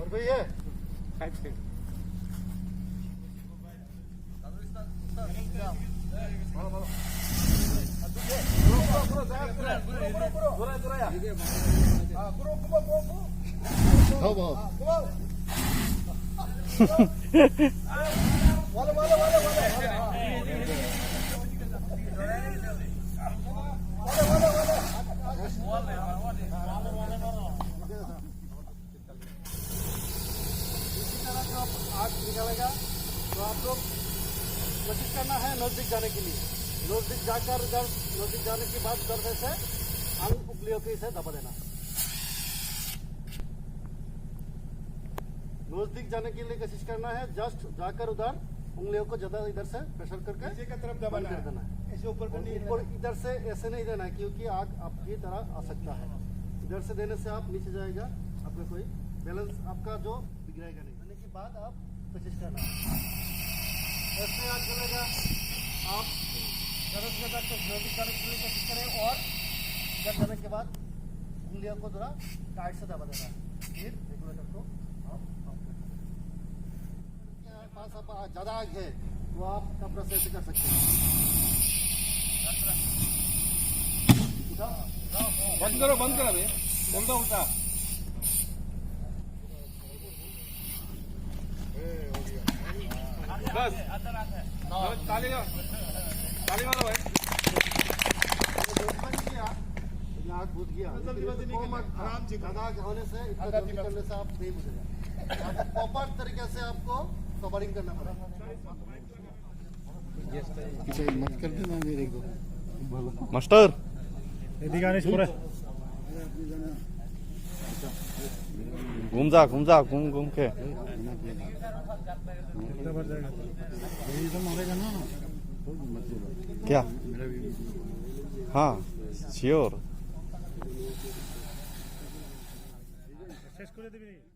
और भाई ये आग निकालेगा तो आप लोग कोशिश करना है नजदीक जाने के लिए। नजदीक जाकर उधर नजदीक जाने के बाद उधर से उंगलियों के इसे दबा देना। नजदीक जाने के लिए कोशिश करना है, जस्ट जाकर उधर उंगलियों को ज्यादा इधर से प्रेशर करके नीचे की तरफ दबाना कर देना है। ऐसे ऊपर इधर से ऐसे नहीं देना है क्योंकि आग आपकी तरह आ सकता है। इधर से देने से आप नीचे जाएगा, आपका कोई बैलेंस आपका जो बिगड़ेगा नहीं। देने के बाद आप कोशिश करना ऐसे आग चलेगा। आप ज़्यादा से ज़्यादा नजदीक जाने के लिए कोशिश करें और इधर जाने के बाद उंगलियों को थोड़ा टाइट से दबा देना है। फिर रेगुलेटर को आप पास आप ज़्यादा आग है तो आप कपड़ा से ऐसे कर सकते हैं। बंद करो अभी उल्टा उल्टा बस ताली मारो भाई। आग बुझ गया, ज्यादा आग होने से इतना जल्दी करने से आप नहीं बुझेगा। प्रॉपर तरीके से आपको कवरिंग करना पड़ेगा। मत कर देना मेरे को मास्टर घूम जा घूम के मारेगा ना क्या। हाँ श्योर। শেষ করে দিবি।